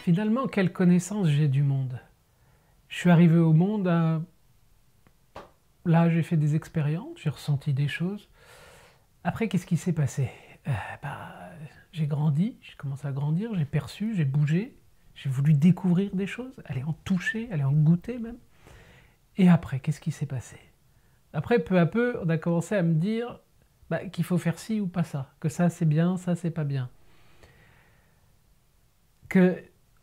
Finalement, quelle connaissance j'ai du monde? Je suis arrivé au monde, là j'ai fait des expériences, j'ai ressenti des choses. Après, qu'est-ce qui s'est passé? Bah, j'ai grandi, j'ai commencé à grandir, j'ai perçu, j'ai bougé, j'ai voulu découvrir des choses, aller en toucher, aller en goûter même. Et après, qu'est-ce qui s'est passé? Après, peu à peu, on a commencé à me dire qu'il faut faire ci ou pas ça, que ça c'est bien, ça c'est pas bien.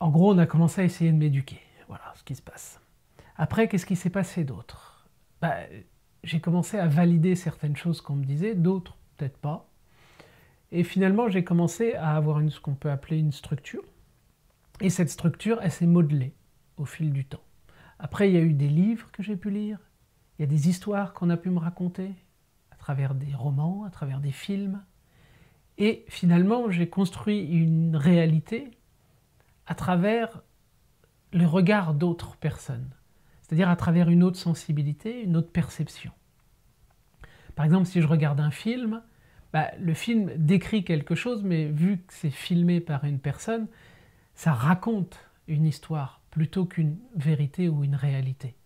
En gros, on a commencé à essayer de m'éduquer. Voilà ce qui se passe. Après, qu'est-ce qui s'est passé d'autre? J'ai commencé à valider certaines choses qu'on me disait, d'autres peut-être pas. Et finalement, j'ai commencé à avoir ce qu'on peut appeler une structure. Et cette structure, elle s'est modelée au fil du temps. Après, il y a eu des livres que j'ai pu lire, il y a des histoires qu'on a pu me raconter, à travers des romans, à travers des films. Et finalement, j'ai construit une réalité à travers le regard d'autres personnes. C'est-à-dire à travers une autre sensibilité, une autre perception. Par exemple, si je regarde un film, le film décrit quelque chose, mais vu que c'est filmé par une personne, ça raconte une histoire plutôt qu'une vérité ou une réalité.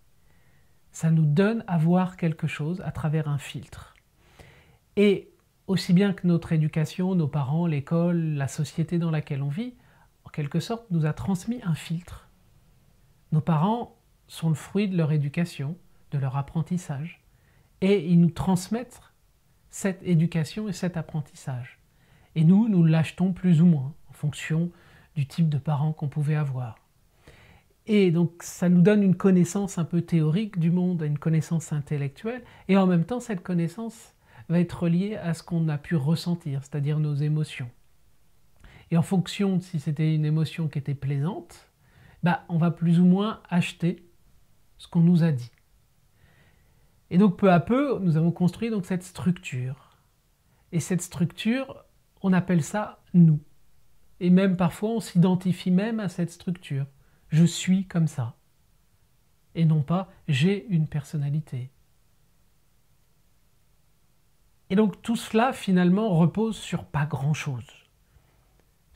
Ça nous donne à voir quelque chose à travers un filtre. Et aussi bien que notre éducation, nos parents, l'école, la société dans laquelle on vit, en quelque sorte, nous a transmis un filtre. Nos parents sont le fruit de leur éducation, de leur apprentissage, et ils nous transmettent cette éducation et cet apprentissage. Et nous l'achetons plus ou moins, en fonction du type de parents qu'on pouvait avoir. Et donc ça nous donne une connaissance un peu théorique du monde, une connaissance intellectuelle, et en même temps cette connaissance va être reliée à ce qu'on a pu ressentir, c'est-à-dire nos émotions. Et en fonction de si c'était une émotion qui était plaisante, on va plus ou moins acheter ce qu'on nous a dit. Et donc peu à peu, nous avons construit donc cette structure. Et cette structure, on appelle ça « nous ». Et même parfois, on s'identifie même à cette structure. Je suis comme ça. Et non pas « j'ai une personnalité ». Et donc tout cela, finalement, repose sur pas grand-chose.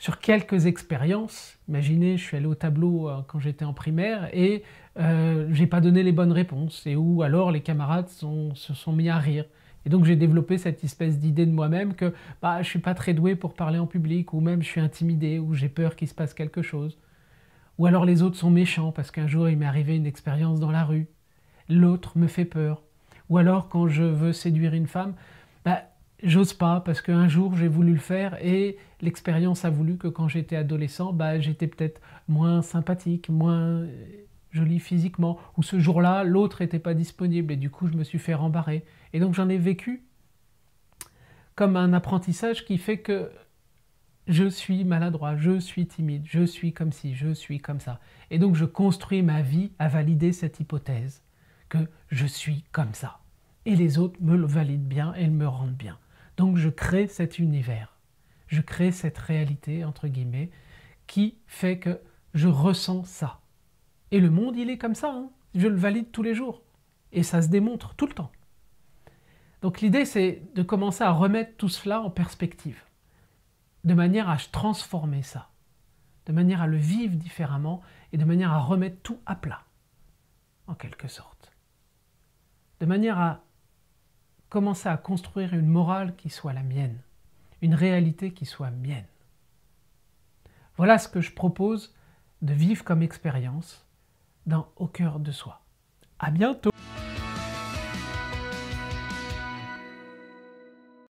Sur quelques expériences. Imaginez, je suis allé au tableau quand j'étais en primaire et j'ai pas donné les bonnes réponses. Et où alors les camarades se sont mis à rire. Et donc j'ai développé cette espèce d'idée de moi-même que je suis pas très doué pour parler en public, ou même je suis intimidé, ou j'ai peur qu'il se passe quelque chose. Ou alors les autres sont méchants parce qu'un jour il m'est arrivé une expérience dans la rue. L'autre me fait peur. Ou alors quand je veux séduire une femme, j'ose pas parce qu'un jour j'ai voulu le faire et l'expérience a voulu que quand j'étais adolescent, j'étais peut-être moins sympathique, moins jolie physiquement, ou ce jour-là l'autre n'était pas disponible et du coup je me suis fait rembarrer. Et donc j'en ai vécu comme un apprentissage qui fait que je suis maladroit, je suis timide, je suis comme ci, je suis comme ça. Et donc je construis ma vie à valider cette hypothèse que je suis comme ça. Et les autres me le valident bien et me rendent bien. Donc je crée cet univers, je crée cette réalité, entre guillemets, qui fait que je ressens ça. Et le monde, il est comme ça, hein. Je le valide tous les jours. Et ça se démontre tout le temps. Donc l'idée, c'est de commencer à remettre tout cela en perspective, de manière à transformer ça, de manière à le vivre différemment et de manière à remettre tout à plat, en quelque sorte. De manière à commencer à construire une morale qui soit la mienne, une réalité qui soit mienne. Voilà ce que je propose de vivre comme expérience Au cœur de soi. À bientôt!